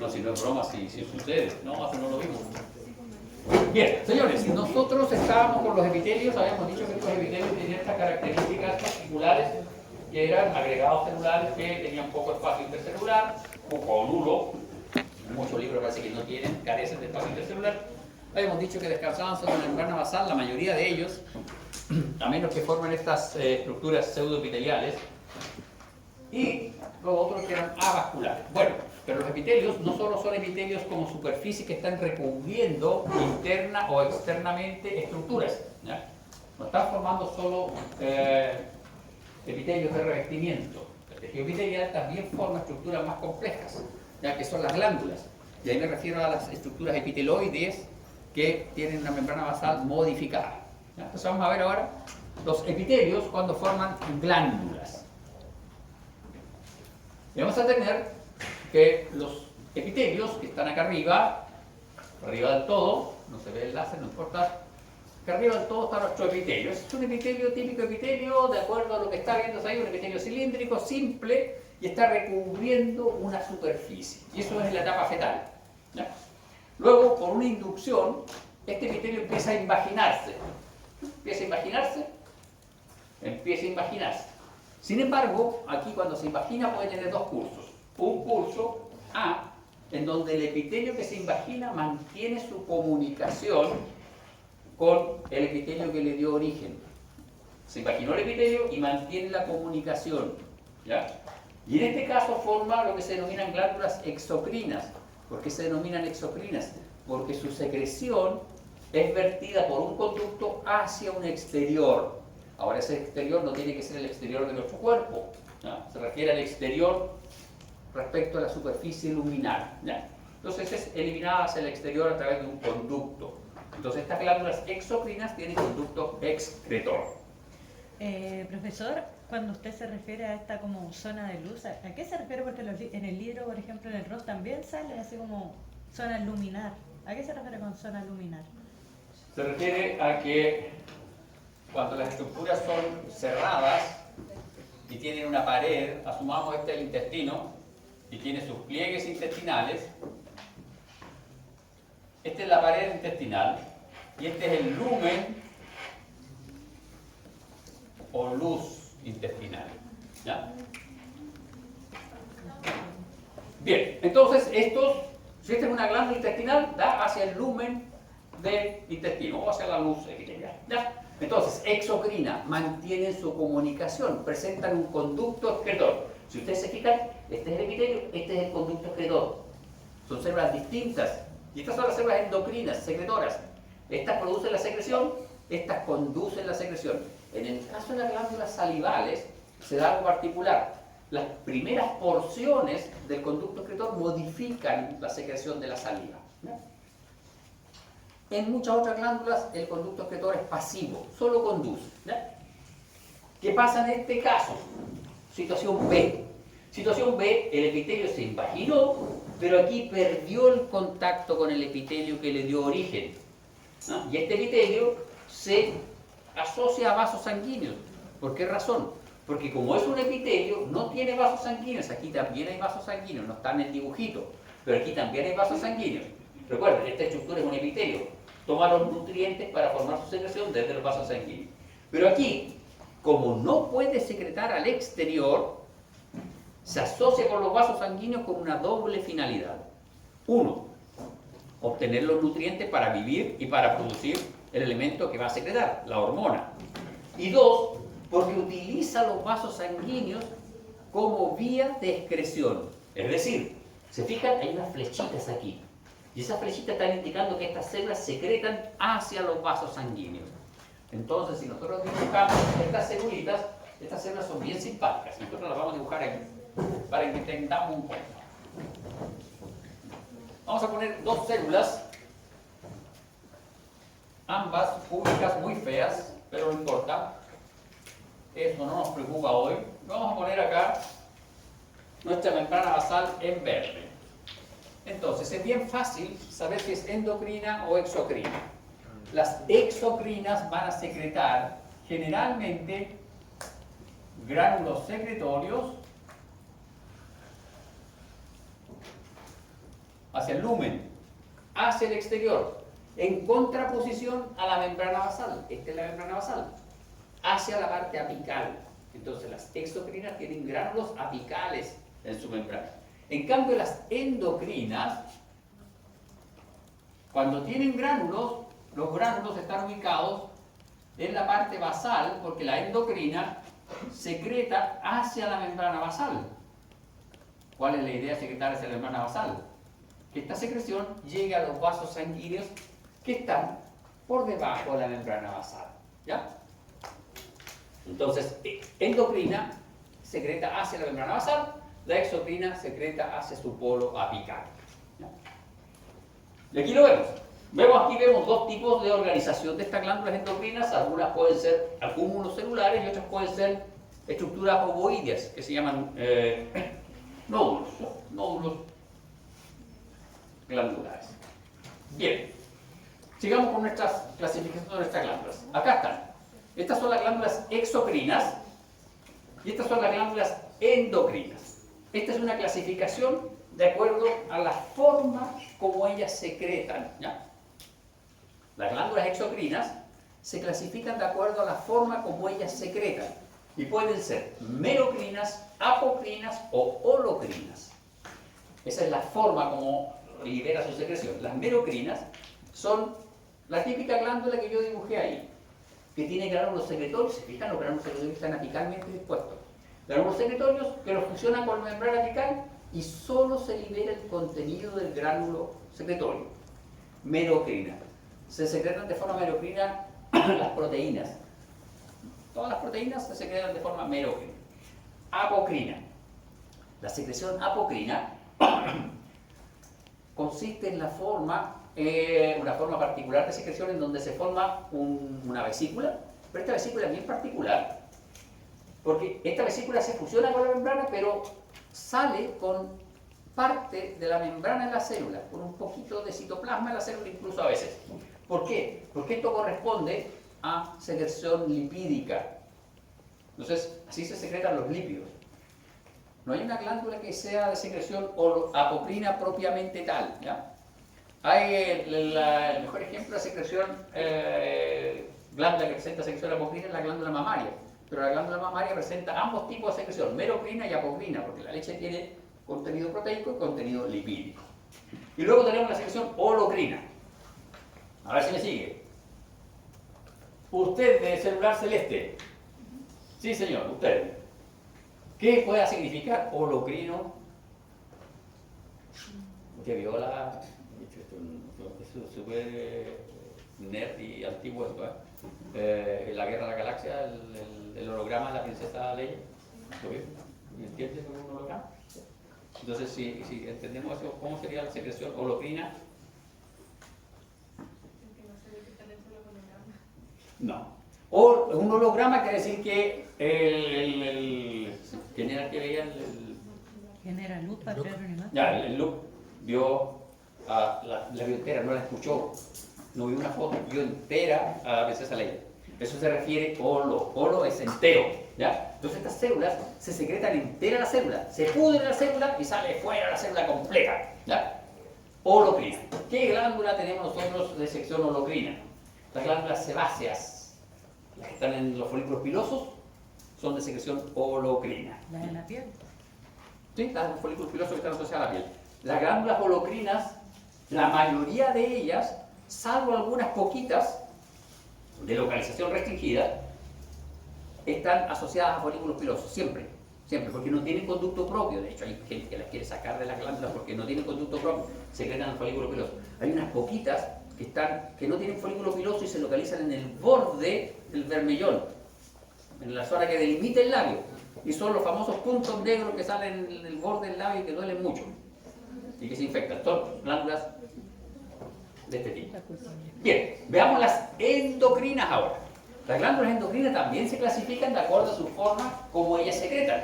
No, si no es broma, si sucede. No, hace no lo vimos. Bien, señores, nosotros estábamos con los epitelios, habíamos dicho que estos epitelios tenían estas características particulares, que eran agregados celulares que tenían poco espacio intercelular, poco nulo. Muchos libros parece que no tienen, carecen de espacio intercelular. Habíamos dicho que descansaban sobre la membrana basal, la mayoría de ellos, a menos que formen estas estructuras pseudoepiteliales. Y los otros que eran avasculares. Bueno, pero los epitelios no solo son epitelios como superficie que están recubriendo interna o externamente estructuras, ¿ya? No están formando solo epitelios de revestimiento. El tejido epitelial también forma estructuras más complejas, ya que son las glándulas. Y ahí me refiero a las estructuras epiteloides que tienen una membrana basal modificada, ¿ya? Entonces vamos a ver ahora los epitelios cuando forman glándulas. Y vamos a tener que los epitelios que están acá arriba del todo, no se ve el láser, no importa, acá arriba del todo está nuestro epitelio. Este es un epitelio, típico epitelio, de acuerdo a lo que está viendo ahí, un epitelio cilíndrico, simple, y está recubriendo una superficie. Y eso es en la etapa fetal, ¿ya? Luego, por una inducción, este epitelio empieza a invaginarse. Empieza a imaginarse. Sin embargo, aquí cuando se invagina puede tener dos cursos. Un curso A, en donde el epitelio que se invagina mantiene su comunicación con el epitelio que le dio origen. Se imaginó el epitelio y mantiene la comunicación, ¿ya? Y en este caso forma lo que se denominan glándulas exocrinas. ¿Por qué se denominan exocrinas? Porque su secreción es vertida por un conducto hacia un exterior. Ahora ese exterior no tiene que ser el exterior de nuestro cuerpo, ¿ya? Se refiere al exterior respecto a la superficie luminar, ¿ya? Entonces es eliminada hacia el exterior a través de un conducto. Entonces estas glándulas exocrinas tienen conducto excretor. Profesor, cuando usted se refiere a esta como zona de luz, ¿a qué se refiere? Porque en el libro, por ejemplo, en el ROS también sale así como zona luminar. ¿A qué se refiere con zona luminar? Se refiere a que cuando las estructuras son cerradas y tienen una pared, asumamos este es el intestino y tiene sus pliegues intestinales, esta es la pared intestinal y este es el lumen o luz intestinal, ¿ya? Bien, entonces si esta es una glándula intestinal, da hacia el lumen del intestino o hacia la luz epitelial, ¿ya? Entonces, exocrina, mantienen su comunicación, presentan un conducto excretor. Si ustedes se fijan, este es el epitelio, este es el conducto excretor. Son células distintas. Y estas son las células endocrinas, secretoras. Estas producen la secreción, estas conducen la secreción. En el caso de las glándulas salivales, se da algo particular. Las primeras porciones del conducto excretor modifican la secreción de la saliva, ¿no? En muchas otras glándulas el conducto excretor es pasivo, solo conduce, ¿no? ¿Qué pasa en este caso? Situación B. Situación B, el epitelio se invaginó, pero aquí perdió el contacto con el epitelio que le dio origen, ¿no? Y este epitelio se asocia a vasos sanguíneos. ¿Por qué razón? Porque como es un epitelio, no tiene vasos sanguíneos. Aquí también hay vasos sanguíneos, no está en el dibujito, pero aquí también hay vasos sanguíneos. Recuerden, esta estructura es un epitelio. Toma los nutrientes para formar su secreción desde los vasos sanguíneos. Pero aquí, como no puede secretar al exterior, se asocia con los vasos sanguíneos con una doble finalidad. Uno, obtener los nutrientes para vivir y para producir el elemento que va a secretar, la hormona. Y dos, porque utiliza los vasos sanguíneos como vía de excreción. Es decir, se fijan, hay unas flechitas aquí. Y esas flechitas están indicando que estas células secretan hacia los vasos sanguíneos. Entonces, si nosotros dibujamos estas células son bien simpáticas. Nosotros las vamos a dibujar aquí, para que entendamos un poco. Vamos a poner dos células, ambas públicas muy feas, pero no importa. Eso no nos preocupa hoy. Vamos a poner acá nuestra membrana basal en verde. Entonces, es bien fácil saber si es endocrina o exocrina. Las exocrinas van a secretar generalmente gránulos secretorios hacia el lumen, hacia el exterior, en contraposición a la membrana basal. Esta es la membrana basal, hacia la parte apical. Entonces las exocrinas tienen gránulos apicales en su membrana. En cambio las endocrinas, cuando tienen gránulos, los gránulos están ubicados en la parte basal, porque la endocrina secreta hacia la membrana basal. ¿Cuál es la idea de secretar hacia la membrana basal? Que esta secreción llegue a los vasos sanguíneos que están por debajo de la membrana basal. ¿Ya? Entonces, endocrina secreta hacia la membrana basal, la exocrina secreta hacia su polo apical. ¿Ya? Y aquí lo vemos. Aquí vemos dos tipos de organización de estas glándulas endocrinas. Algunas pueden ser acúmulos celulares y otras pueden ser estructuras ovoideas, que se llaman nódulos glandulares. Bien, sigamos con nuestras clasificaciones de nuestras glándulas. Acá están. Estas son las glándulas exocrinas y estas son las glándulas endocrinas. Esta es una clasificación de acuerdo a la forma como ellas secretan. ¿Ya? Las glándulas exocrinas se clasifican de acuerdo a la forma como ellas secretan y pueden ser merocrinas, apocrinas o holocrinas. Esa es la forma como libera su secreción. Las merocrinas son la típica glándula que yo dibujé ahí, que tiene gránulos secretorios. ¿Se fijan? Los gránulos secretorios están apicalmente dispuestos. Gránulos secretorios que los fusionan con la membrana apical y solo se libera el contenido del gránulo secretorio. Merocrina. Se secretan de forma merocrina las proteínas. Todas las proteínas se secretan de forma merocrina. Apocrina. La secreción apocrina consiste en una forma particular de secreción en donde se forma una vesícula, pero esta vesícula es bien particular, porque esta vesícula se fusiona con la membrana, pero sale con parte de la membrana en la célula, con un poquito de citoplasma en la célula incluso a veces. ¿Por qué? Porque esto corresponde a secreción lipídica. Entonces, así se secretan los lípidos. No hay una glándula que sea de secreción apocrina propiamente tal. ¿Ya? Hay el mejor ejemplo de secreción, glándula que presenta secreción apocrina es la glándula mamaria. Pero la glándula mamaria presenta ambos tipos de secreción, merocrina y apocrina, porque la leche tiene contenido proteico y contenido lipídico. Y luego tenemos la secreción holocrina. A ver si me sigue. Usted de celular celeste. Sí, señor, usted. ¿Qué puede significar holocrino? Usted vio la... Eso es súper nerd y antiguo esto, en la Guerra de la Galaxia, el holograma de la princesa Leia. ¿Lo vio? ¿Entiendes lo que es un holograma? Entonces, si entendemos eso, ¿cómo sería la secreción holocrina? No. O un holograma quiere decir que ¿quién era el que veía Genera luz para crear una imagen. Ya, el Luke vio la vio entera, no la escuchó, no vio una foto, vio entera a la princesa Leia. Eso se refiere holo es entero, ¿ya? Entonces estas células se secretan entera la célula, se pudre la célula y sale fuera la célula completa, ¿ya? Holocrina. ¿Qué glándula tenemos nosotros de sección holocrina? Las glándulas sebáceas, las que están en los folículos pilosos, son de secreción holocrina. La de la piel. Sí, las folículos pilosos que están asociadas a la piel. Las glándulas holocrinas, la mayoría de ellas, salvo algunas poquitas de localización restringida, están asociadas a folículos pilosos, siempre, porque no tienen conducto propio. De hecho, hay gente que las quiere sacar de las glándulas porque no tienen conducto propio, secretan el folículo piloso. Hay unas poquitas que no tienen folículo piloso y se localizan en el borde del vermellón, en la zona que delimita el labio, y son los famosos puntos negros que salen en el borde del labio y que duelen mucho y que se infectan. Son glándulas de este tipo. Bien, veamos las endocrinas ahora. Las glándulas endocrinas también se clasifican de acuerdo a su forma como ellas secretan.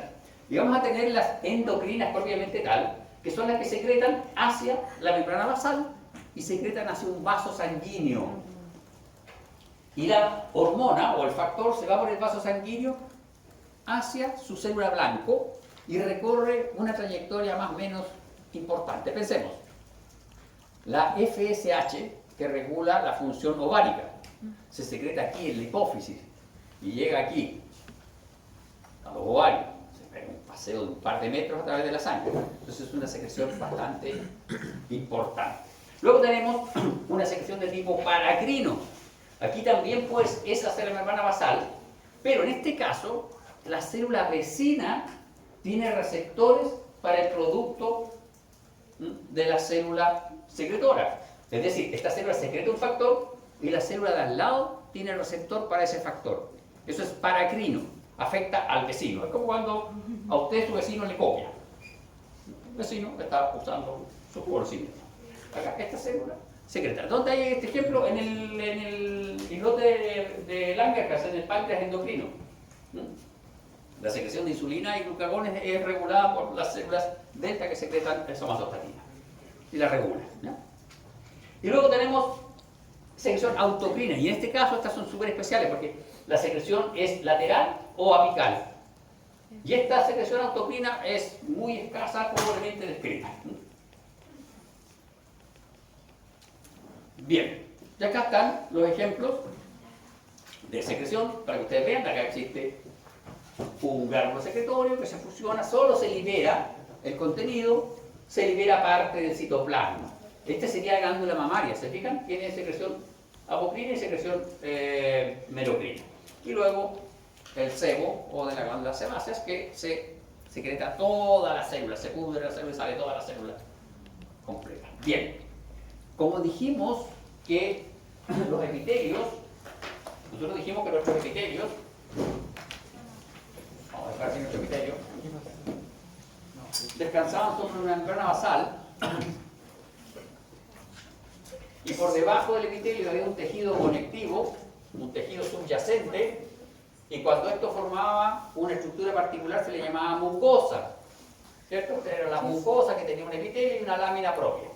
Y vamos a tener las endocrinas propiamente tal, que son las que secretan hacia la membrana basal y secretan hacia un vaso sanguíneo. Y la hormona o el factor se va por el vaso sanguíneo hacia su célula blanco y recorre una trayectoria más o menos importante. Pensemos, la FSH, que regula la función ovárica. Se secreta aquí en la hipófisis y llega aquí, a los ovarios. Se pega un paseo de un par de metros a través de la sangre. Entonces es una secreción bastante importante. Luego tenemos una secreción de tipo paracrino. Aquí también pues es la célula membrana basal, pero en este caso la célula vecina tiene receptores para el producto de la célula secretora. Es decir, esta célula secreta un factor y la célula de al lado tiene receptor para ese factor. Eso es paracrino, afecta al vecino. Es como cuando a usted su vecino le copia. El vecino está usando sus conocimientos. Acá, esta célula secreta. ¿Dónde hay este ejemplo? En el islote de Langerhans, en el páncreas endocrino. La secreción de insulina y glucagón es regulada por las células delta que secretan somatostatina y la regulan, ¿no? Y luego tenemos secreción autocrina, y en este caso estas son súper especiales porque la secreción es lateral o apical. Y esta secreción autocrina es muy escasa, pobremente descrita. Bien, y acá están los ejemplos de secreción para que ustedes vean. Acá existe un gránulo secretorio que se fusiona, solo se libera el contenido, se libera parte del citoplasma. Este sería la glándula mamaria, ¿se fijan? Tiene secreción apocrina y secreción merocrina. Y luego el sebo, o de la glándula sebáceas, que se secreta toda la célula, se pudre la célula y sale toda la célula completa. Bien, como dijimos que los epitelios, nosotros dijimos que nuestros epitelios, vamos a dejar así nuestro epitelio, descansaban sobre una membrana basal y por debajo del epitelio había un tejido conectivo, un tejido subyacente, y cuando esto formaba una estructura particular se le llamaba mucosa, ¿cierto? Era la mucosa que tenía un epitelio y una lámina propia.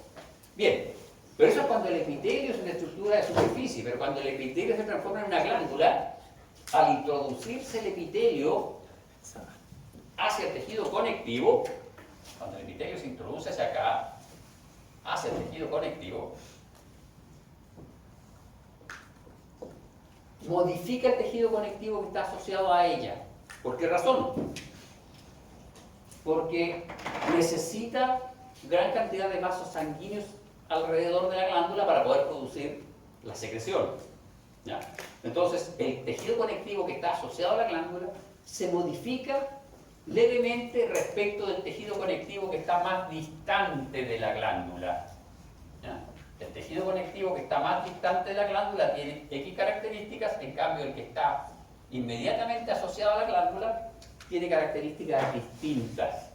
Bien, pero eso es cuando el epitelio es una estructura de superficie, pero cuando el epitelio se transforma en una glándula, al introducirse el epitelio hacia el tejido conectivo, cuando el epitelio se introduce hacia acá, hacia el tejido conectivo, modifica el tejido conectivo que está asociado a ella. ¿Por qué razón? Porque necesita gran cantidad de vasos sanguíneos alrededor de la glándula para poder producir la secreción, ¿ya? Entonces, el tejido conectivo que está asociado a la glándula se modifica levemente respecto del tejido conectivo que está más distante de la glándula, ¿ya? El tejido conectivo que está más distante de la glándula tiene X características, en cambio el que está inmediatamente asociado a la glándula tiene características distintas.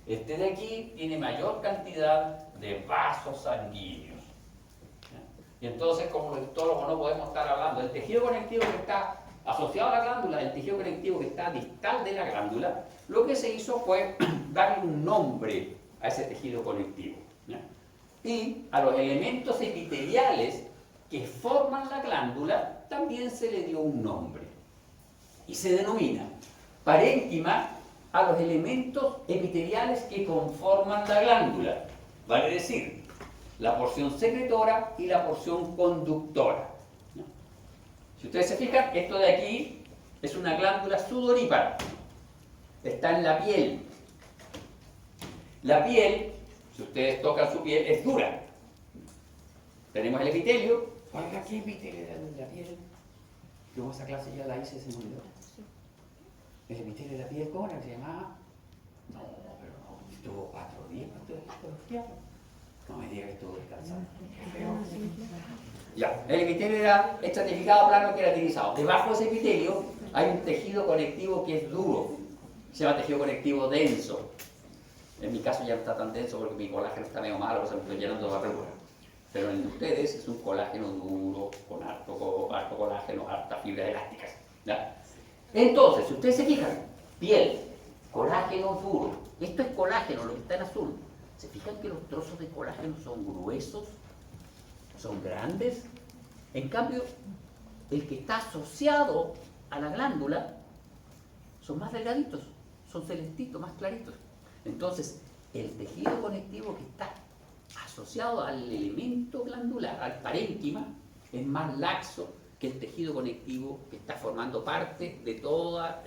Este de aquí tiene mayor cantidad de vasos sanguíneos. Y entonces, como los histólogos no podemos estar hablando del tejido conectivo que está asociado a la glándula, del tejido conectivo que está distal de la glándula, lo que se hizo fue darle un nombre a ese tejido conectivo, ¿ya? Y a los elementos epiteliales que forman la glándula también se le dio un nombre. Y se denomina parénquima a los elementos epiteliales que conforman la glándula. Vale decir, la porción secretora y la porción conductora, ¿no? Si ustedes se fijan, esto de aquí es una glándula sudorípara. Está en la piel. La piel, si ustedes tocan su piel, es dura. Tenemos el epitelio. Oiga, ¿qué epitelio de la piel? Yo esa clase ya la hice, se me olvidó. El epitelio de la piel, ¿cómo era que se llamaba? No, pero no, estuvo 4 días para estudiar histología. No me diga que estuvo descansado. Ya, el epitelio era estratificado, plano, queratinizado. Debajo de ese epitelio hay un tejido conectivo que es duro. Se llama tejido conectivo denso. En mi caso ya no está tan denso porque mi colágeno está medio malo, se me estoy llenando de barrura. Pero en el de ustedes es un colágeno duro, con harto colágeno, hartas fibras elásticas, ¿ya? Entonces, si ustedes se fijan, piel, colágeno duro, esto es colágeno, lo que está en azul. ¿Se fijan que los trozos de colágeno son gruesos? ¿Son grandes? En cambio, el que está asociado a la glándula son más delgaditos, son celestitos, más claritos. Entonces, el tejido conectivo que está asociado asociado al elemento glandular, al parénquima, es más laxo que el tejido conectivo que está formando parte de toda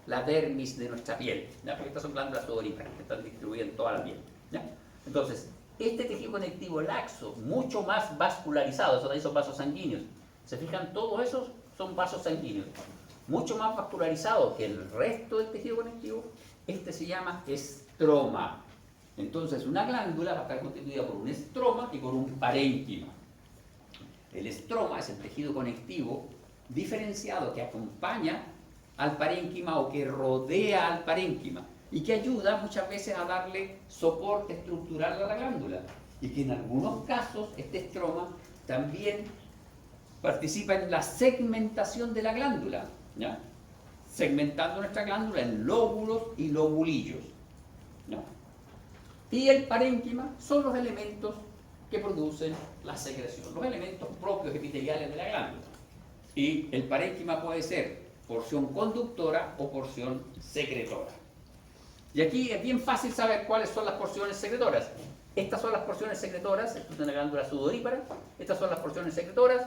la dermis de nuestra piel, ¿ya? Porque estas son glándulas sudoríparas que están distribuidas en toda la piel, ¿ya? Entonces, este tejido conectivo laxo, mucho más vascularizado, esos ahí son vasos sanguíneos, ¿se fijan? Todos esos son vasos sanguíneos, mucho más vascularizado que el resto del tejido conectivo, este se llama estroma. Entonces, una glándula va a estar constituida por un estroma y por un parénquima. El estroma es el tejido conectivo diferenciado que acompaña al parénquima o que rodea al parénquima y que ayuda muchas veces a darle soporte estructural a la glándula. Y que en algunos casos este estroma también participa en la segmentación de la glándula, ¿ya? Segmentando nuestra glándula en lóbulos y lobulillos, ¿ya? Y el parénquima son los elementos que producen la secreción, los elementos propios epiteliales de la glándula. Y el parénquima puede ser porción conductora o porción secretora. Y aquí es bien fácil saber cuáles son las porciones secretoras. Estas son las porciones secretoras, esto es una glándula sudorípara, estas son las porciones secretoras,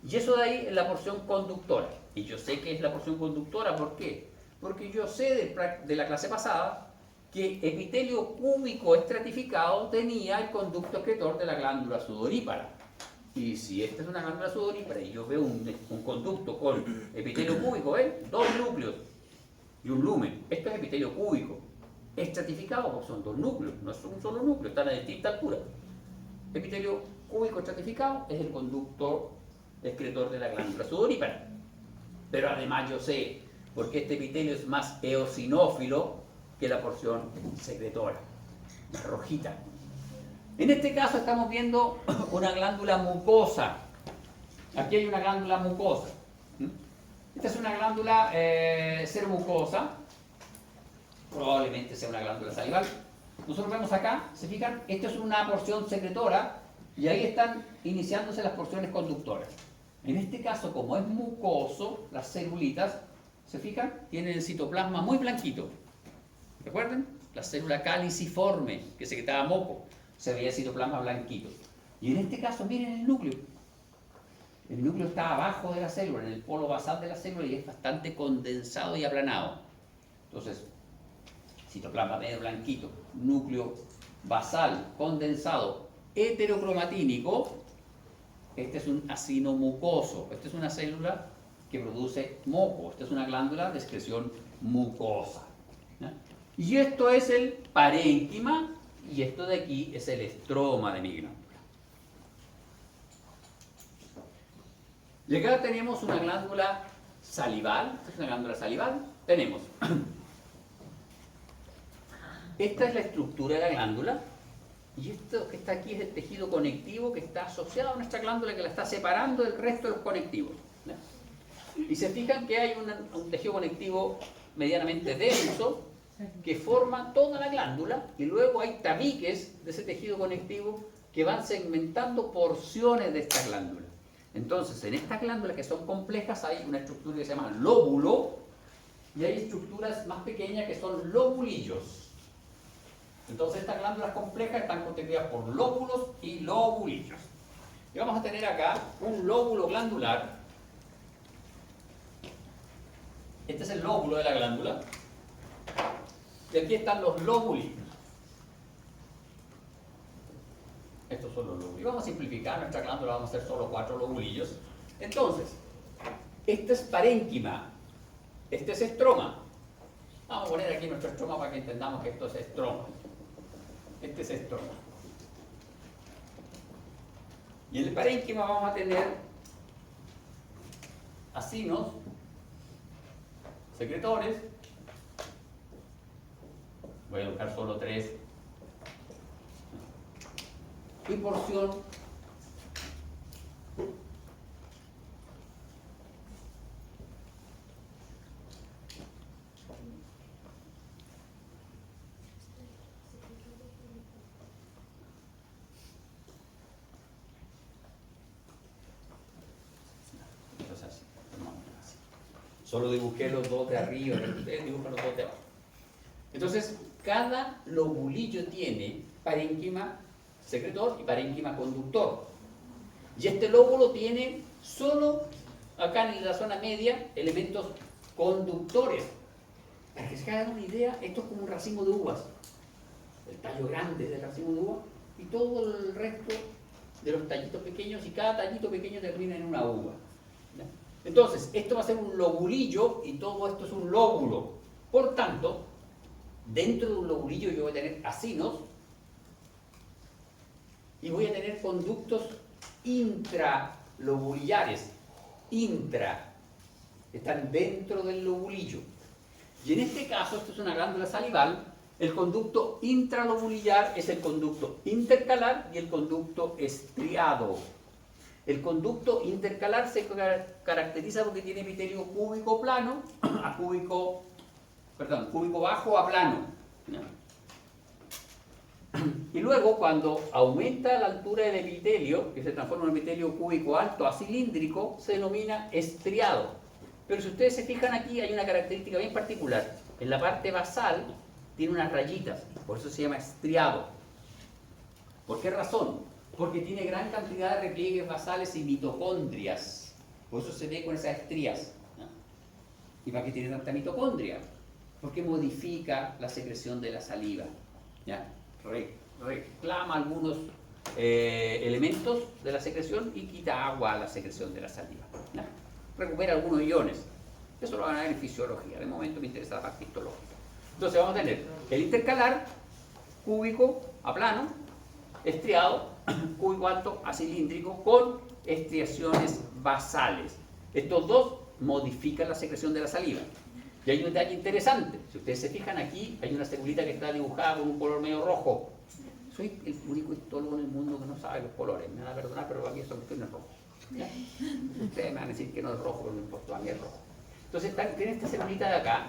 y eso de ahí es la porción conductora. Y yo sé que es la porción conductora, ¿por qué? Porque yo sé de la clase pasada que epitelio cúbico estratificado tenía el conducto excretor de la glándula sudorípara. Y si esta es una glándula sudorípara y yo veo un conducto con epitelio cúbico, ¿ven? Dos núcleos y un lumen. Esto es epitelio cúbico. Estratificado, porque son dos núcleos, no es un solo núcleo, están a distinta altura. Epitelio cúbico estratificado es el conducto excretor de la glándula sudorípara. Pero además yo sé, porque este epitelio es más eosinófilo que la porción secretora, la rojita. En este caso estamos viendo una glándula mucosa. Aquí hay una glándula mucosa. Esta es una glándula seromucosa, probablemente sea una glándula salival. Nosotros vemos acá, ¿se fijan? Esta es una porción secretora y ahí están iniciándose las porciones conductoras. En este caso, como es mucoso, las celulitas, ¿se fijan? Tienen el citoplasma muy blanquito. ¿Recuerden? La célula caliciforme que secretaba moco, se veía el citoplasma blanquito. Y en este caso, miren el núcleo. El núcleo está abajo de la célula, en el polo basal de la célula, y es bastante condensado y aplanado. Entonces, citoplasma medio blanquito, núcleo basal, condensado, heterocromatínico. Este es un acino mucoso. Esta es una célula que produce moco. Esta es una glándula de excreción mucosa, ¿ya? Y esto es el parénquima, y esto de aquí es el estroma de mi glándula. Y acá tenemos una glándula salival, esta es una glándula salival, tenemos, esta es la estructura de la glándula, y esto que está aquí es el tejido conectivo que está asociado a nuestra glándula, que la está separando del resto de los conectivos, ¿no? Y se fijan que hay un tejido conectivo medianamente denso, que forma toda la glándula, y luego hay tabiques de ese tejido conectivo que van segmentando porciones de esta glándula. Entonces, en estas glándulas que son complejas hay una estructura que se llama lóbulo, y hay estructuras más pequeñas que son lobulillos. Entonces, estas glándulas complejas están constituidas por lóbulos y lobulillos. Y vamos a tener acá un lóbulo glandular. Este es el lóbulo de la glándula. Y aquí están los lobulillos. Estos son los lobulillos. Vamos a simplificar nuestra glándula, vamos a hacer solo 4 lobulillos. Entonces, este es parénquima, este es estroma. Vamos a poner aquí nuestro estroma para que entendamos que esto es estroma. Este es estroma. Y en el parénquima vamos a tener acinos secretores. Voy a buscar solo 3. Y porción así. Solo dibujé los dos de arriba, ustedes dibujan los dos de abajo. Entonces, cada lobulillo tiene parénquima secretor y parénquima conductor. Y este lóbulo tiene solo acá en la zona media elementos conductores. Para que se hagan una idea, esto es como un racimo de uvas. El tallo grande del racimo de uvas y todo el resto de los tallitos pequeños, y cada tallito pequeño termina en una uva. ¿Ya? Entonces, esto va a ser un lobulillo y todo esto es un lóbulo. Por tanto, dentro de un lobulillo yo voy a tener acinos y voy a tener conductos intralobulillares. Están dentro del lobulillo. Y en este caso, esto es una glándula salival, el conducto intralobulillar es el conducto intercalar y el conducto estriado. El conducto intercalar se caracteriza porque tiene epitelio cúbico plano a cúbico bajo a plano. ¿Ya? Y luego, cuando aumenta la altura del epitelio, que se transforma en un epitelio cúbico alto a cilíndrico, se denomina estriado. Pero si ustedes se fijan aquí, hay una característica bien particular. En la parte basal tiene unas rayitas, por eso se llama estriado. ¿Por qué razón? Porque tiene gran cantidad de repliegues basales y mitocondrias. Por eso se ve con esas estrías. ¿No? ¿Y para qué tiene tanta mitocondria? Porque modifica la secreción de la saliva. ¿Ya? Reclama algunos elementos de la secreción y quita agua a la secreción de la saliva. ¿Ya? Recupera algunos iones. Eso lo van a ver en fisiología. De momento me interesa la parte histológica. Entonces vamos a tener el intercalar, cúbico a plano, estriado, cúbico alto a cilíndrico, con estriaciones basales. Estos dos modifican la secreción de la saliva. Y hay un detalle interesante. Si ustedes se fijan aquí, hay una celulita que está dibujada con un color medio rojo. Soy el único histólogo en el mundo que no sabe los colores. Me van a perdonar, pero a mí eso no es rojo. ¿Ya? Ustedes me van a decir que no es rojo, pero no importa, a mí es rojo. Entonces tienen esta celulita de acá,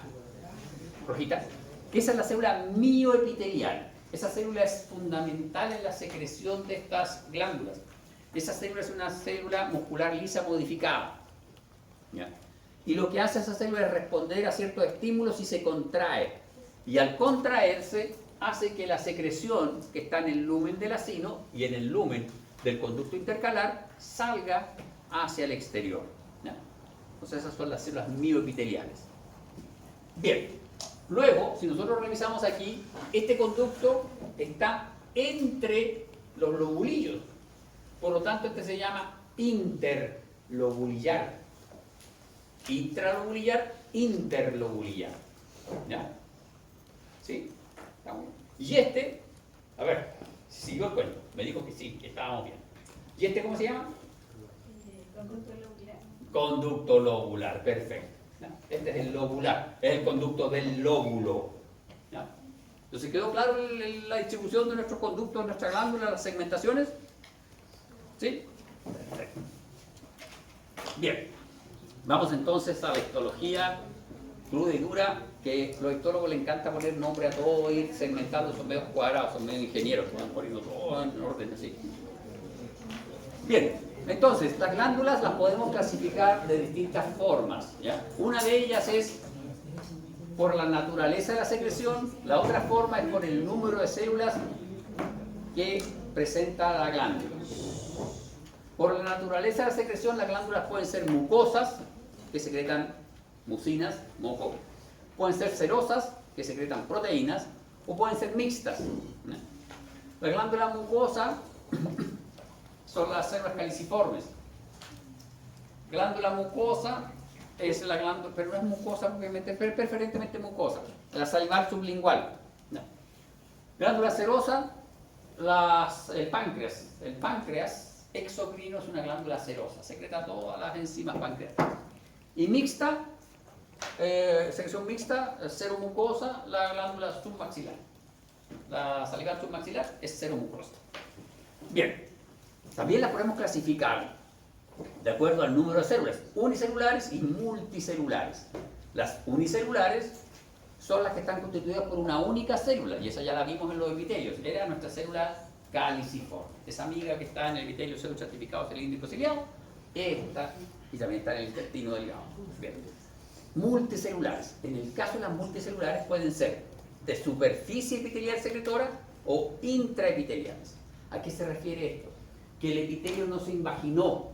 rojita, que esa es la célula mioepitelial. Esa célula es fundamental en la secreción de estas glándulas. Esa célula es una célula muscular lisa modificada. ¿Ya? Y lo que hace esa célula es responder a ciertos estímulos y se contrae. Y al contraerse, hace que la secreción que está en el lumen del acino y en el lumen del conducto intercalar salga hacia el exterior. ¿Ya? Entonces esas son las células mioepiteliales. Bien, luego, si nosotros revisamos aquí, este conducto está entre los lobulillos. Por lo tanto, este se llama interlobulillar. Intralobulillar, interlobulillar. ¿Ya? ¿Sí? ¿Está bien? Y este, a ver, siguió el cuento. Me dijo que sí, que estábamos bien. ¿Y este cómo se llama? Conducto lobular. Conducto lobular, perfecto. ¿Ya? Este es el lobular, es el conducto del lóbulo. ¿Ya? Entonces, ¿quedó claro la distribución de nuestros conductos, de nuestra glándula, las segmentaciones? ¿Sí? Perfecto. Bien, vamos entonces a la histología cruda y dura, que a los histólogos les encanta poner nombre a todo, ir segmentando, son medios cuadrados, son medios ingenieros, que van poniendo todo en orden así. Bien, entonces, las glándulas las podemos clasificar de distintas formas, ¿ya? Una de ellas es por la naturaleza de la secreción, la otra forma es por el número de células que presenta la glándula. Por la naturaleza de la secreción, las glándulas pueden ser mucosas, que secretan mucinas, moco, pueden ser serosas, que secretan proteínas, o pueden ser mixtas. La glándula mucosa son las células caliciformes. Glándula mucosa es la glándula, pero no es mucosa, obviamente, pero preferentemente mucosa, la salival sublingual. Glándula serosa, el páncreas. El páncreas exocrino es una glándula serosa, secreta todas las enzimas pancreáticas. Y mixta, secreción mixta, seromucosa, la glándula submaxilar. La salival submaxilar es seromucosa. Bien, también la podemos clasificar de acuerdo al número de células, unicelulares y multicelulares. Las unicelulares son las que están constituidas por una única célula, y esa ya la vimos en los epitelios, era nuestra célula caliciforme, esa amiga que está en el epitelio pseudostratificado cilíndrico ciliado, esta, y también está en el intestino delgado. Bien. Multicelulares. En el caso de las multicelulares pueden ser de superficie epitelial secretora o intraepiteliales. ¿A qué se refiere esto? Que el epitelio no se invaginó.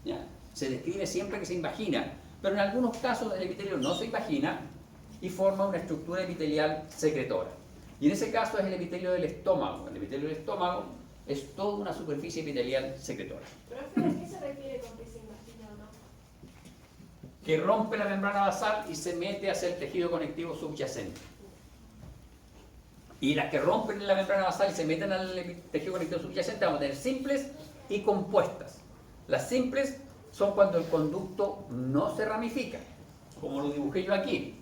¿Ya? Se describe siempre que se invagina, pero en algunos casos el epitelio no se invagina y forma una estructura epitelial secretora. Y en ese caso es el epitelio del estómago. El epitelio del estómago es toda una superficie epitelial secretora. Profe, ¿a qué se refiere con que se imagina o no? Que rompe la membrana basal y se mete hacia el tejido conectivo subyacente. Y las que rompen la membrana basal y se meten al tejido conectivo subyacente vamos a tener simples y compuestas. Las simples son cuando el conducto no se ramifica, como lo dibujé yo aquí.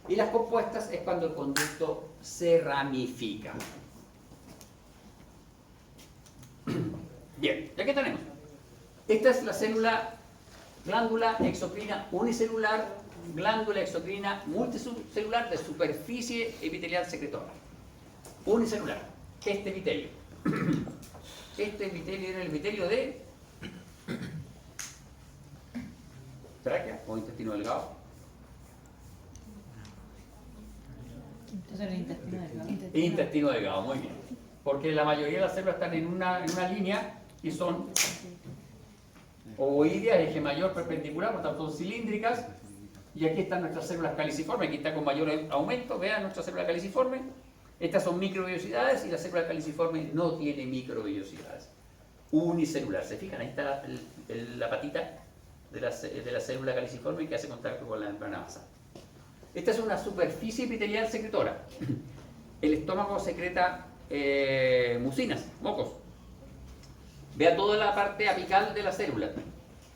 Y las compuestas es cuando el conducto se ramifica. Bien, ya que tenemos. Esta es la célula glándula exocrina unicelular, glándula exocrina multicelular de superficie epitelial secretora. Unicelular. Este epitelio. Este epitelio era el epitelio de tráquea o intestino delgado. Entonces el intestino delgado. Intestino delgado, muy bien. Porque la mayoría de las células están en una línea y son ovoideas, eje mayor perpendicular, por tanto son cilíndricas. Y aquí están nuestras células caliciformes, aquí está con mayor aumento, vean nuestra célula caliciforme. Estas son microvellosidades y la célula caliciforme no tiene microvellosidades. Unicelular, ¿se fijan? Ahí está la patita de la célula caliciforme que hace contacto con la membrana basal. Esta es una superficie epitelial secretora. El estómago secreta mucinas, mocos. Vea toda la parte apical de la célula.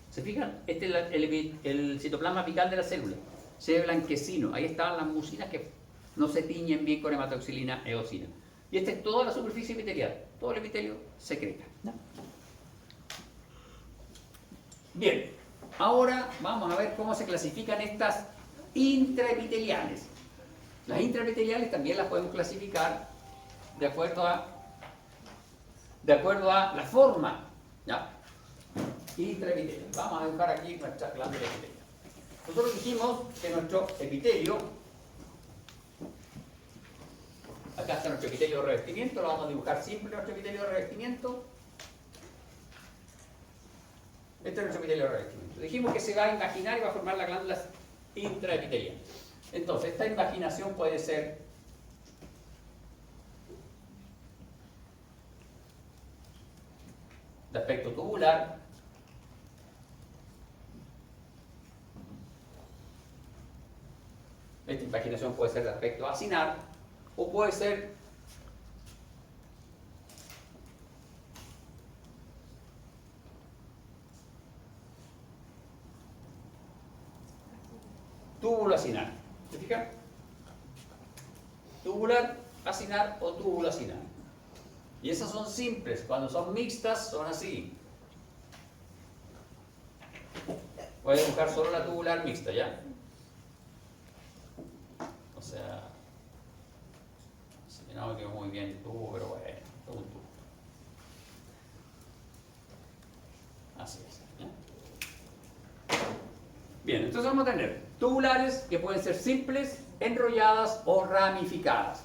¿Se fijan? Este es el citoplasma apical de la célula. Se ve blanquecino. Ahí estaban las mucinas que no se tiñen bien con hematoxilina eosina. Y esta es toda la superficie epitelial. Todo el epitelio secreta. Bien. Ahora vamos a ver cómo se clasifican estas intraepiteliales. Las intraepiteliales también las podemos clasificar de acuerdo a la forma. ¿Ya? Intraepitelio. Vamos a dibujar aquí nuestra glándula epitelial. Nosotros dijimos que nuestro epitelio, acá está nuestro epitelio de revestimiento, lo vamos a dibujar simple, nuestro epitelio de revestimiento. Este es nuestro epitelio de revestimiento. Dijimos que se va a invaginar y va a formar las glándulas intraepiteliales. Entonces, esta invaginación puede ser de aspecto tubular, esta invaginación puede ser de aspecto acinar, o puede ser túbulo acinar. ¿Se fijan? Tubular, acinar o túbulo acinar. Y esas son simples. Cuando son mixtas, son así. Voy a buscar solo la tubular mixta, ¿ya? O sea, si no me quedó muy bien el tubo, pero bueno, todo un tubo. Así es, ¿ya? Bien, entonces vamos a tener tubulares que pueden ser simples, enrolladas o ramificadas.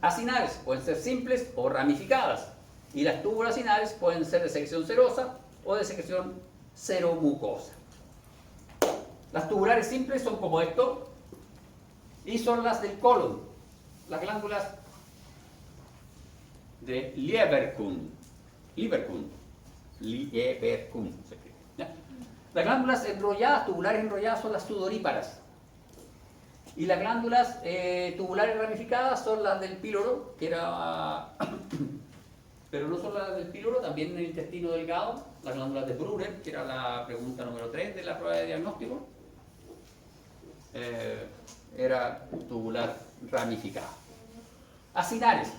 Acinares pueden ser simples o ramificadas. Y las túbulas acinares pueden ser de secreción serosa o de secreción seromucosa. Las tubulares simples son como esto y son las del colon, las glándulas de Lieberkühn. Lieberkühn. Las glándulas enrolladas, tubulares enrolladas, son las sudoríparas. Y las glándulas tubulares ramificadas son las del píloro, que era... pero no son las del píloro, también en el intestino delgado, las glándulas de Brunner, que era la pregunta número 3 de la prueba de diagnóstico, era tubular ramificada. Acinares,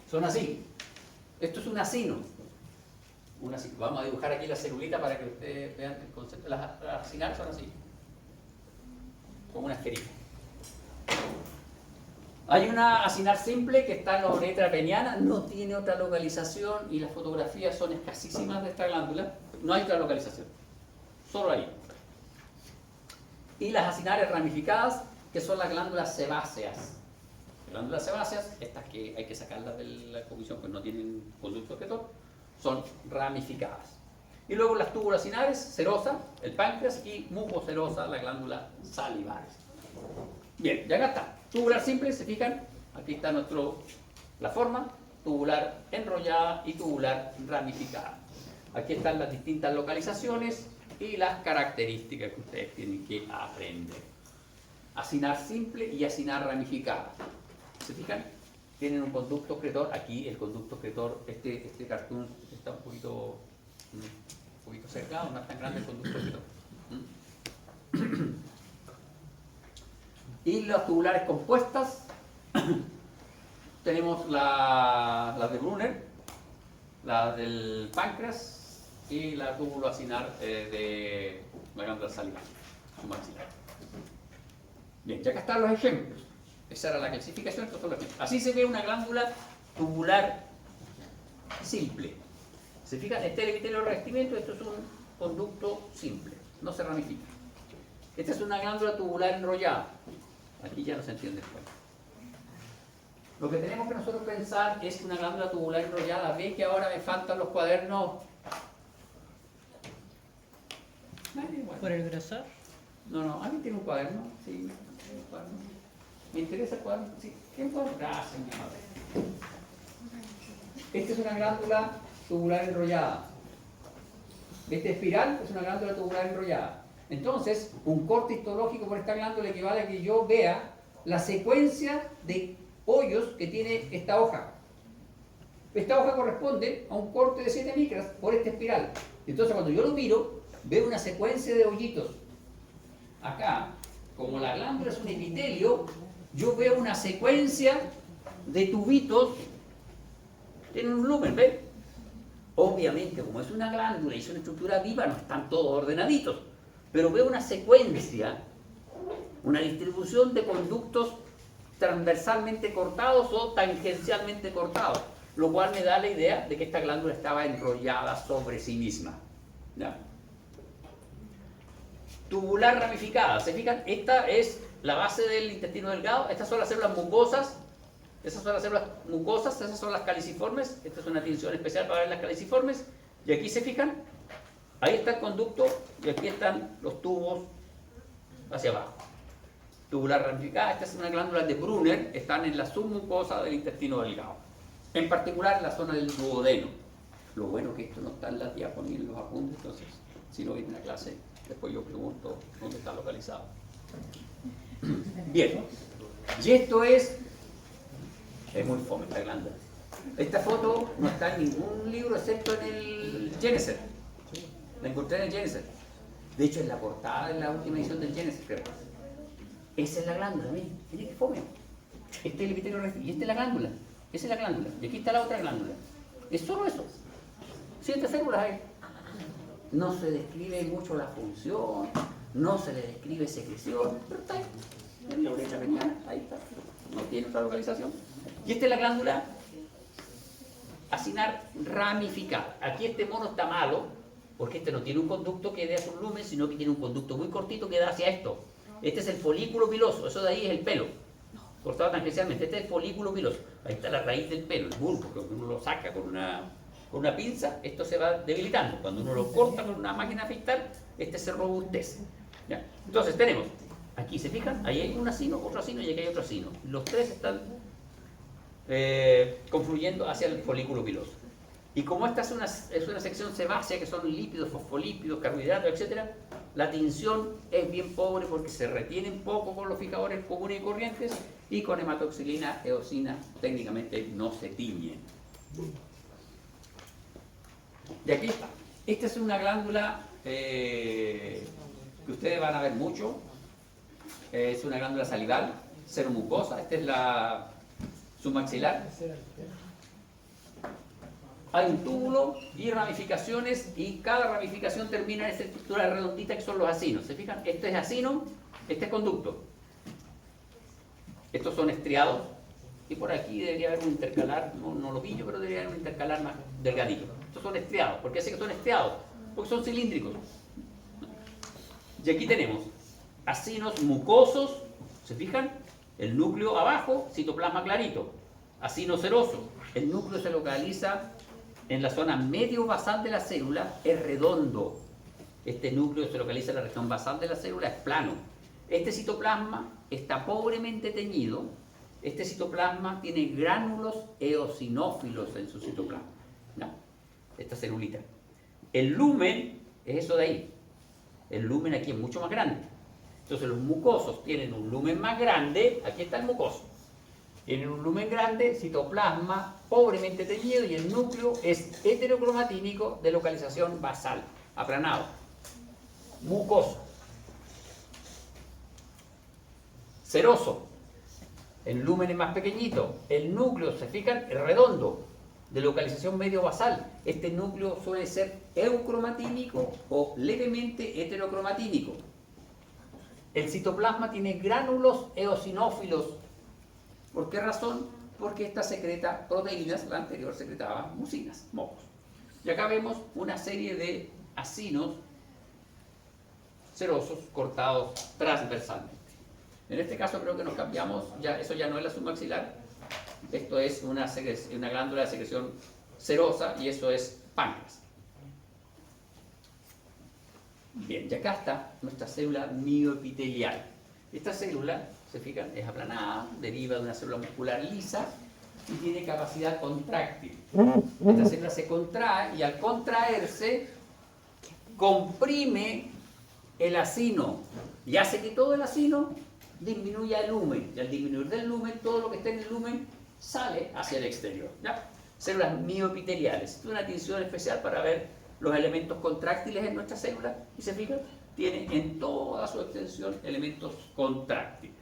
son así. Esto es un acino. Vamos a dibujar aquí la celulita para que ustedes vean el concepto. Las acinares son así, como una esferita. Hay una acinar simple que está en la uretra peniana, no tiene otra localización y las fotografías son escasísimas de esta glándula. No hay otra localización, solo ahí. Y las acinares ramificadas, que son las glándulas sebáceas. glándulas sebáceas, estas que hay que sacarlas de la comisión, pues no tienen conducto excretor, son ramificadas. Y luego las túbulas acinares, serosa, el páncreas, y mucocerosa, la glándula salivar. Bien, ya acá está. Tubular simple, se fijan, aquí está la forma, tubular enrollada y tubular ramificada. Aquí están las distintas localizaciones y las características que ustedes tienen que aprender. Acinar simple y acinar ramificada. ¿Se fijan? Tienen un conducto excretor. Aquí el conducto excretor, este cartoon está un poquito cercado, no es tan grande el conducto excretor. Y las tubulares compuestas, tenemos las de Brunner, la del páncreas y la túbulo acinar de la glándula salivar, su maxilar. Bien, ya que están los ejemplos. Esa era la clasificación, estos son los ejemplos. Así se ve una glándula tubular simple. ¿Se fijan? Este es el epitelio de revestimiento, esto es un conducto simple, no se ramifica. Esta es una glándula tubular enrollada. Aquí ya no se entiende después. Lo que tenemos que nosotros pensar es que una glándula tubular enrollada, ve que ahora me faltan los cuadernos. ¿Por el grosor? No, ¿alguien tiene un cuaderno? Sí, un cuaderno. ¿Me interesa el cuaderno? Sí, ¿quién cuaderno? Gracias, mi madre. Esta es una glándula tubular enrollada. Esta espiral es una glándula tubular enrollada. Entonces, un corte histológico por esta glándula equivale a que yo vea la secuencia de hoyos que tiene esta hoja. Esta hoja corresponde a un corte de 7 micras por esta espiral. Entonces, cuando yo lo miro, veo una secuencia de hoyitos. Acá, como la glándula es un epitelio, yo veo una secuencia de tubitos. Tienen un lumen, ¿ven? Obviamente, como es una glándula y es una estructura viva, no están todos ordenaditos. Pero veo una secuencia, una distribución de conductos transversalmente cortados o tangencialmente cortados, lo cual me da la idea de que esta glándula estaba enrollada sobre sí misma. ¿Ya? Tubular ramificada, ¿se fijan? Esta es la base del intestino delgado, estas son las células mucosas, esas son las células mucosas, esas son las caliciformes, esta es una tinción especial para ver las caliciformes, y aquí se fijan, ahí está el conducto y aquí están los tubos hacia abajo. Tubular ramificada, esta es una glándula de Brunner, están en la submucosa del intestino delgado, en particular en la zona del duodeno. Lo bueno que esto no está en la diapositiva ni en los apuntes, entonces si no viene a clase, después yo pregunto dónde está localizado. Bien, y esto es muy fome esta glándula. Esta foto no está en ningún libro excepto en el Geneser. La encontré en el Geneser. De hecho, en la portada de la última edición del Geneser, creo. Esa es la glándula, miren, miren qué fome. Este es el epitelio y esta es la glándula. Esa es la glándula. Y aquí está la otra glándula. Es solo eso. 7 células hay. No se describe mucho la función, no se le describe secreción, pero está ahí. En la uretra mediana, ahí está. No tiene otra localización. Y esta es la glándula acinar ramificada. Aquí este mono está malo, porque este no tiene un conducto que dé a su lumen, sino que tiene un conducto muy cortito que da hacia esto. Este es el folículo piloso, eso de ahí es el pelo, cortado tangencialmente. Este es el folículo piloso. Ahí está la raíz del pelo, el bulbo, que uno lo saca con una pinza, esto se va debilitando. Cuando uno lo corta con una máquina de afeitar, este se robustece. ¿Ya? Entonces tenemos, aquí se fijan, ahí hay un acino, otro acino y aquí hay otro acino. Los tres están confluyendo hacia el folículo piloso. Y como esta es una sección sebácea, que son lípidos, fosfolípidos, carbohidratos, etc., la tinción es bien pobre porque se retienen poco con los fijadores comunes y corrientes, y con hematoxilina, eosina, técnicamente no se tiñen. Y aquí está. Esta es una glándula que ustedes van a ver mucho. Es una glándula salival, seromucosa. Esta es la submaxilar. Hay un túbulo y ramificaciones, y cada ramificación termina en esta estructura redondita que son los acinos. ¿Se fijan? Este es acino, este es conducto. Estos son estriados, y por aquí debería haber un intercalar, no lo pillo, pero debería haber un intercalar más delgadito. Estos son estriados. ¿Por qué sé que son estriados? Porque son cilíndricos. Y aquí tenemos acinos mucosos, ¿se fijan? El núcleo abajo, citoplasma clarito, acino seroso. El núcleo se localiza en la zona medio basal de la célula, es redondo. Este núcleo se localiza en la región basal de la célula, es plano. Este citoplasma está pobremente teñido. Este citoplasma tiene gránulos eosinófilos en su citoplasma. ¿No? Esta celulita. El lumen es eso de ahí. El lumen aquí es mucho más grande. Entonces los mucosos tienen un lumen más grande. Aquí está el mucoso. Tienen un lumen grande, citoplasma pobremente teñido y el núcleo es heterocromatínico de localización basal, aplanado. Mucoso. Seroso. El lumen es más pequeñito. El núcleo, se fijan, es redondo, de localización medio basal. Este núcleo suele ser eucromatínico o levemente heterocromatínico. El citoplasma tiene gránulos eosinófilos. ¿Por qué razón? Porque esta secreta proteínas, la anterior secretaba mucinas, mocos. Y acá vemos una serie de acinos serosos cortados transversalmente. En este caso creo que nos cambiamos, ya, eso ya no es la submaxilar, esto es una glándula de secreción serosa y eso es páncreas. Bien, y acá está nuestra célula mioepitelial. Esta célula, se fijan, es aplanada, deriva de una célula muscular lisa y tiene capacidad contráctil. Esta célula se contrae y al contraerse comprime el acino y hace que todo el acino disminuya el lumen. Y al disminuir del lumen, todo lo que está en el lumen sale hacia el exterior. ¿Ya? Células mioepiteliales. Es una tinción especial para ver los elementos contráctiles en nuestras células y se fijan, tiene en toda su extensión elementos contráctiles.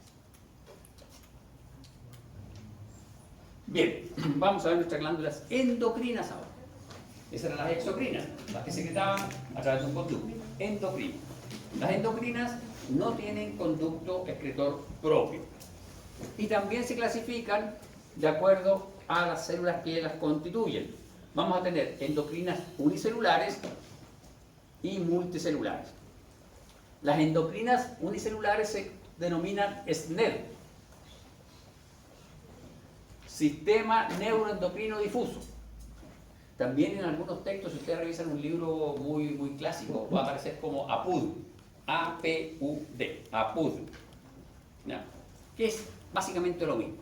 Bien, vamos a ver nuestras glándulas endocrinas ahora. Esas eran las exocrinas, las que secretaban a través de un conducto. Endocrinas. Las endocrinas no tienen conducto excretor propio. Y también se clasifican de acuerdo a las células que las constituyen. Vamos a tener endocrinas unicelulares y multicelulares. Las endocrinas unicelulares se denominan SNED, Sistema Neuroendocrino Difuso. También en algunos textos, si ustedes revisan un libro muy clásico, va a aparecer como APUD, A-P-U-D, APUD, ¿ya? Que es básicamente lo mismo.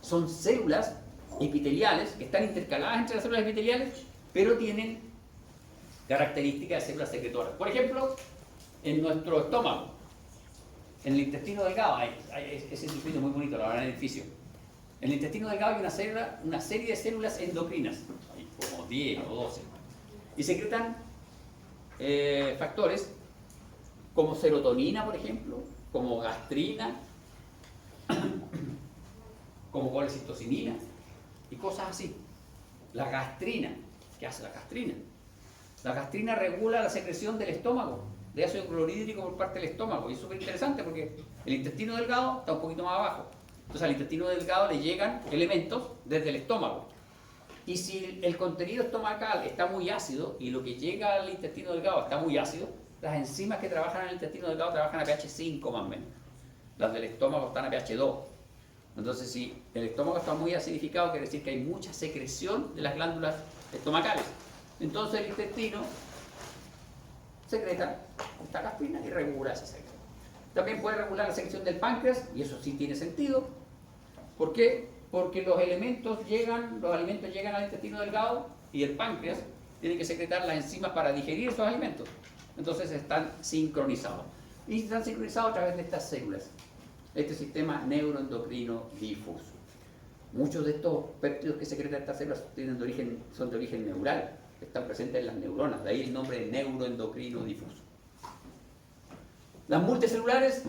Son células epiteliales que están intercaladas entre las células epiteliales, pero tienen características de células secretoras. Por ejemplo, en nuestro estómago, en el intestino delgado, hay ese circuito muy bonito, la verdad, en el edificio. En el intestino delgado hay una serie de células endocrinas, hay como 10 o 12, y secretan factores como serotonina, por ejemplo, como gastrina, como colecistocinina y cosas así. La gastrina, ¿qué hace la gastrina? La gastrina regula la secreción del estómago, de ácido clorhídrico por parte del estómago, y es súper interesante porque el intestino delgado está un poquito más abajo. Entonces al intestino delgado le llegan elementos desde el estómago. Y si el contenido estomacal está muy ácido y lo que llega al intestino delgado está muy ácido, las enzimas que trabajan en el intestino delgado trabajan a pH 5 más o menos. Las del estómago están a pH 2. Entonces si el estómago está muy acidificado, quiere decir que hay mucha secreción de las glándulas estomacales. Entonces el intestino secreta esta gastrina y regula esa secreción. También puede regular la secreción del páncreas, y eso sí tiene sentido. ¿Por qué? Porque los alimentos llegan al intestino delgado y el páncreas tiene que secretar las enzimas para digerir esos alimentos. Entonces están sincronizados. Y están sincronizados a través de estas células, este sistema neuroendocrino difuso. Muchos de estos péptidos que secretan estas células son de origen neural, están presentes en las neuronas, de ahí el nombre de neuroendocrino difuso. Las multicelulares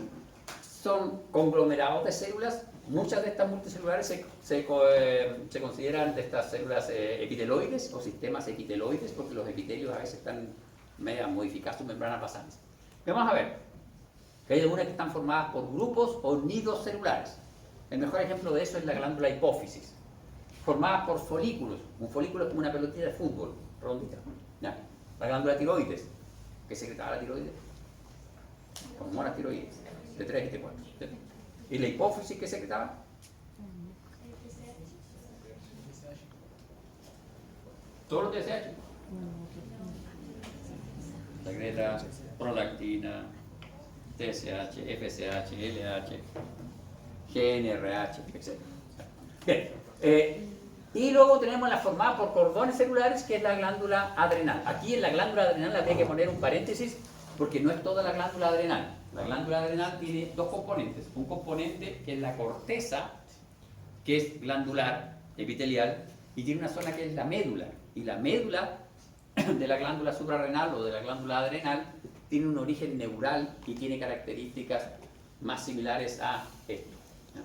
son conglomerados de células. Muchas de estas multicelulares se consideran de estas células epiteloides o sistemas epiteloides, porque los epitelios a veces están medio modificados sus membranas basales. Vamos a ver que hay algunas que están formadas por grupos o nidos celulares. El mejor ejemplo de eso es la glándula hipófisis, formada por folículos. Un folículo es como una pelotita de fútbol, rondita. ¿Ya? La glándula tiroides, que secretaba la tiroides, hormonas tiroides, T3 y T4. ¿Y la hipófisis qué secretaba? Todos los TSH. Secreta prolactina, TSH, FSH, LH, GNRH, etc. Bien. Y luego tenemos la formada por cordones celulares, que es la glándula adrenal. Aquí en la glándula adrenal habría que poner un paréntesis, porque no es toda la glándula adrenal. La glándula adrenal tiene dos componentes. Un componente que es la corteza, que es glandular, epitelial, y tiene una zona que es la médula. Y la médula de la glándula suprarrenal o de la glándula adrenal tiene un origen neural y tiene características más similares a esto. ¿No?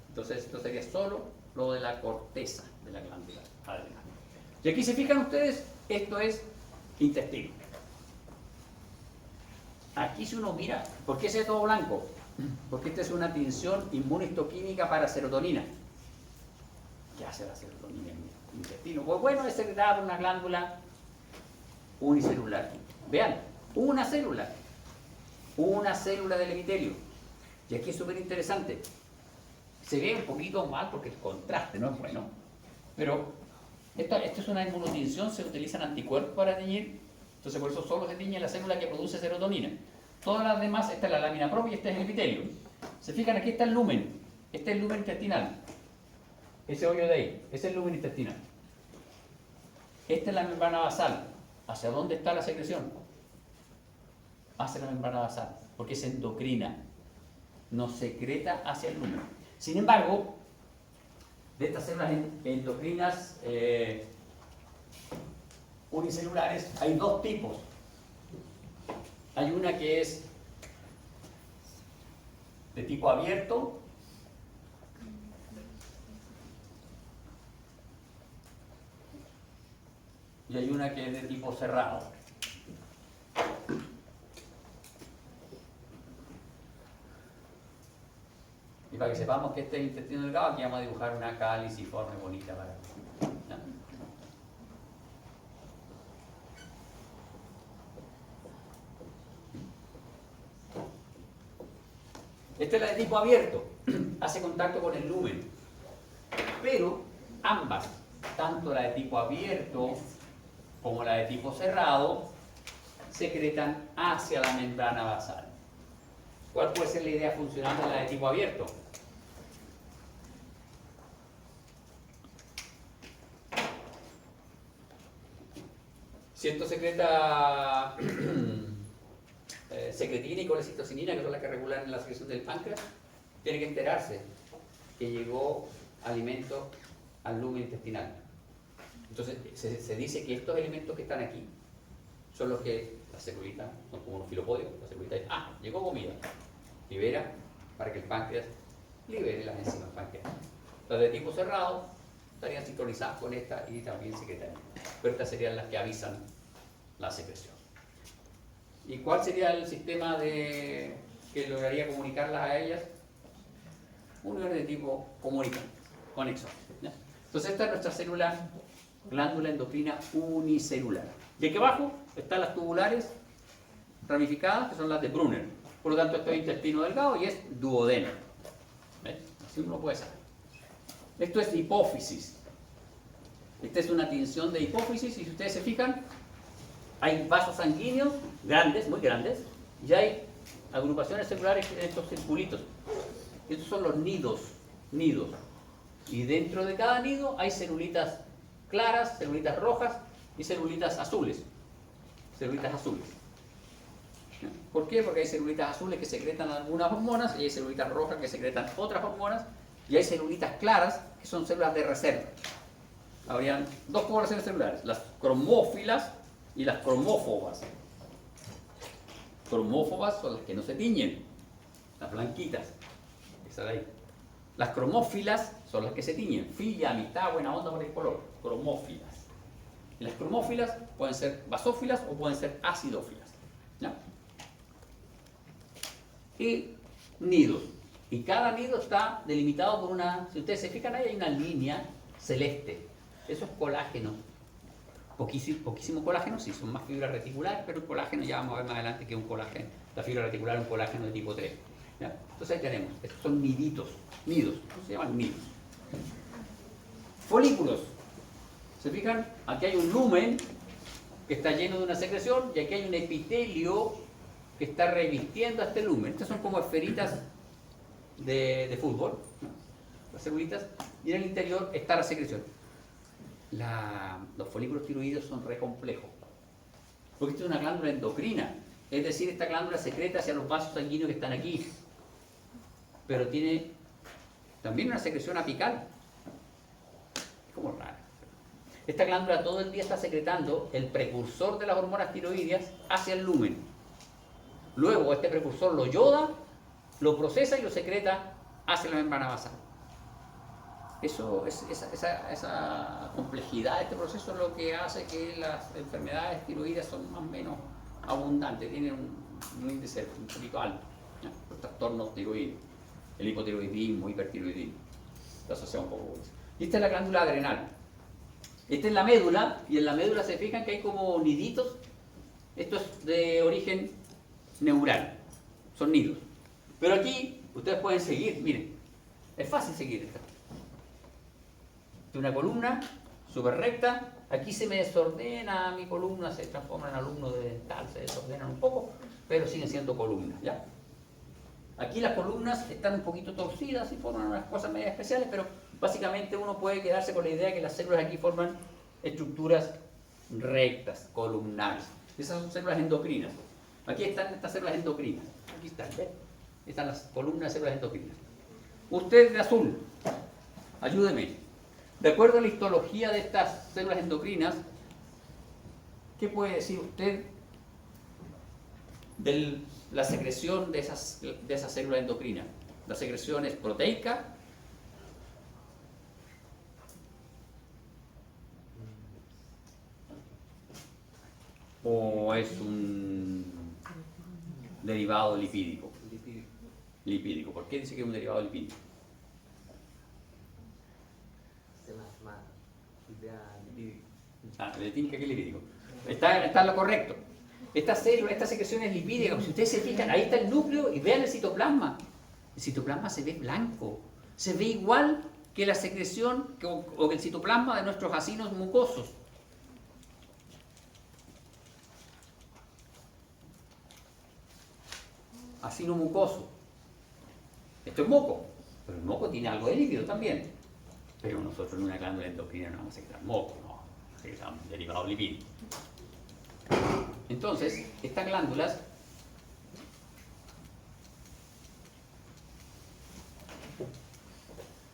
Entonces esto sería solo lo de la corteza de la glándula adrenal. Y aquí se fijan ustedes, esto es intestino. Aquí si uno mira, ¿por qué ese es todo blanco? Porque esta es una tinción inmunistoquímica para serotonina. ¿Qué hace la serotonina en el intestino? Pues bueno, es secretada por una glándula unicelular. Vean, una célula del epitelio. Y aquí es súper interesante. Se ve un poquito mal porque el contraste no es bueno. Pero esto es una inmunotinción, se utilizan anticuerpos para teñir. Entonces por eso solo se tiñe la célula que produce serotonina. Todas las demás, esta es la lámina propia y este es el epitelio. Se fijan, aquí está el lumen. Este es el lumen intestinal. Ese hoyo de ahí, ese es el lumen intestinal. Esta es la membrana basal. ¿Hacia dónde está la secreción? Hacia la membrana basal, porque es endocrina. No secreta hacia el lumen. Sin embargo, de estas células endocrinas unicelulares hay dos tipos. Hay una que es de tipo abierto y hay una que es de tipo cerrado. Y para que sepamos que este es el intestino delgado, aquí vamos a dibujar una caliciforme bonita para ¿no? Esta es la de tipo abierto, hace contacto con el lumen, pero ambas, tanto la de tipo abierto como la de tipo cerrado, secretan hacia la membrana basal. ¿Cuál puede ser la idea funcional de la de tipo abierto? Si esto secreta secretina y colecistocinina, que son las que regulan la secreción del páncreas, tiene que enterarse que llegó alimento al lumen intestinal. Entonces se dice que estos elementos que están aquí son los que las celulitas, son como unos filopodios, las celulitas dicen, llegó comida, libera para que el páncreas libere las enzimas pancreáticas. Las de tipo cerrado estarían sincronizadas con esta y también secretarían, pero estas serían las que avisan la secreción. ¿Y cuál sería el sistema que lograría comunicarlas a ellas? Un orden de tipo comunicante, conexo. ¿Ya? Entonces esta es nuestra célula, glándula endocrina unicelular. Y aquí abajo están las tubulares ramificadas, que son las de Brunner. Por lo tanto, esto es intestino delgado y es duodeno. ¿Ves? Así uno puede saber. Esto es hipófisis. Esta es una tinción de hipófisis y si ustedes se fijan, hay vasos sanguíneos grandes, muy grandes, y hay agrupaciones celulares en estos circulitos. Estos son los nidos. Y dentro de cada nido hay celulitas claras, celulitas rojas y celulitas azules. ¿Por qué? Porque hay celulitas azules que secretan algunas hormonas y hay celulitas rojas que secretan otras hormonas y hay celulitas claras que son células de reserva. Habrían dos poblaciones celulares, las cromófilas y las cromófobas. Cromófobas son las que no se tiñen, las blanquitas, esas de ahí. Las cromófilas son las que se tiñen, filia, amistad, buena onda por el color, cromófilas. Y las cromófilas pueden ser basófilas o pueden ser acidófilas. ¿Ya? Y nidos. Y cada nido está delimitado por una, si ustedes se fijan ahí hay una línea celeste. Eso es colágeno. Poquísimo colágeno, sí, son más fibras reticulares, pero el colágeno ya vamos a ver más adelante que es un colágeno. La fibra reticular es un colágeno de tipo 3. ¿Ya? Entonces ahí tenemos, estos son nidos, se llaman nidos. Folículos. ¿Se fijan? Aquí hay un lumen que está lleno de una secreción y aquí hay un epitelio que está revistiendo a este lumen. Estas son como esferitas de fútbol, ¿no? Las célulitas, y en el interior está la secreción. Los folículos tiroideos son re complejos, porque esta es una glándula endocrina, es decir, esta glándula secreta hacia los vasos sanguíneos que están aquí, pero tiene también una secreción apical. Es como raro. Esta glándula todo el día está secretando el precursor de las hormonas tiroideas hacia el lumen. Luego este precursor lo yoda, lo procesa y lo secreta hacia la membrana basal. Esa complejidad de este proceso es lo que hace que las enfermedades tiroideas son más o menos abundantes, tienen un índice un poquito alto, ¿ya? Los trastornos tiroideos, el hipotiroidismo, hipertiroidismo, está asociado un poco con eso. Y esta es la glándula adrenal. Esta es la médula, y en la médula se fijan que hay como niditos. Esto es de origen neural, son nidos. Pero aquí ustedes pueden seguir, miren, es fácil seguir esta. De una columna súper recta, aquí se me desordena mi columna, se transforma en alumno de dental, se desordenan un poco, pero siguen siendo columnas, ¿ya? Aquí las columnas están un poquito torcidas y forman unas cosas medias especiales, pero básicamente uno puede quedarse con la idea que las células aquí forman estructuras rectas, columnares. Esas son células endocrinas. Aquí están estas células endocrinas. Aquí están, ¿ves? Están las columnas de células endocrinas. Usted de azul, ayúdeme. De acuerdo a la histología de estas células endocrinas, ¿qué puede decir usted de la secreción de esas células endocrinas? ¿La secreción es proteica? ¿O es un derivado lipídico? Lipídico. ¿Por qué dice que es un derivado lipídico? Le tiene que ser lipídico. Está en lo correcto. Esta secreción es lipídica. Si ustedes se fijan, ahí está el núcleo y vean el citoplasma. El citoplasma se ve blanco. Se ve igual que la secreción o que el citoplasma de nuestros acinos mucosos. Acino mucoso. Esto es moco, pero el moco tiene algo de líquido también. Pero nosotros en una glándula endocrina no vamos a secretar moco, no, secretamos derivado lipídico. Entonces, estas glándulas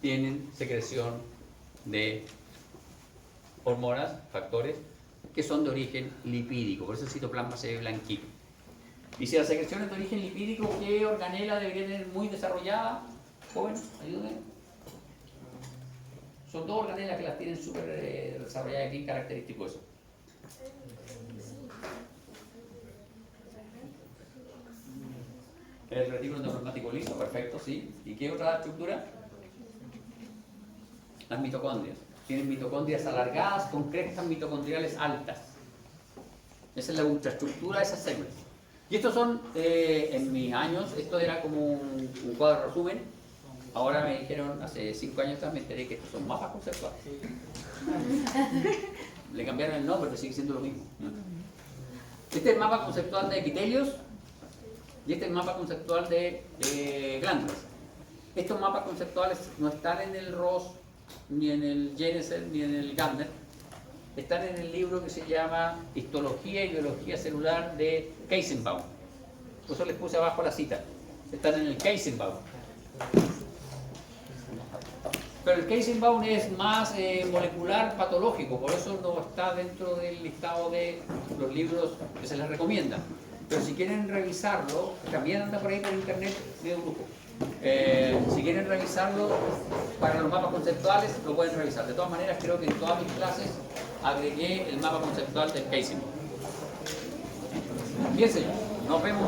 tienen secreción de hormonas, factores, que son de origen lipídico, por eso el citoplasma se ve blanquito. Y si la secreción es de origen lipídico, ¿qué organela debería tener muy desarrollada? Jóvenes, ayúdenme. Son dos organelas que las tienen súper desarrolladas aquí, característico eso. El retículo endoplasmático liso, perfecto, sí. ¿Y qué otra estructura? Las mitocondrias. Tienen mitocondrias alargadas con crestas mitocondriales altas. Esa es la ultraestructura de esas células. Y estos son, en mis años, esto era como un cuadro de resumen. Ahora me dijeron, hace 5 años atrás me enteré que estos son mapas conceptuales. Le cambiaron el nombre, pero sigue siendo lo mismo. Este es el mapa conceptual de epitelios y este es el mapa conceptual de glándulas. Estos mapas conceptuales no están en el Ross, ni en el Jensen, ni en el Gardner. Están en el libro que se llama Histología y Biología Celular de Keisenbaum. Por eso les puse abajo la cita. Están en el Keisenbaum. Pero el Keisenbaum es más molecular patológico, por eso no está dentro del listado de los libros que se les recomienda. Pero si quieren revisarlo, también anda por ahí por internet de un grupo. Si quieren revisarlo para los mapas conceptuales, lo pueden revisar. De todas maneras, creo que en todas mis clases agregué el mapa conceptual del Keisenbaum. Bien, señor. Nos vemos.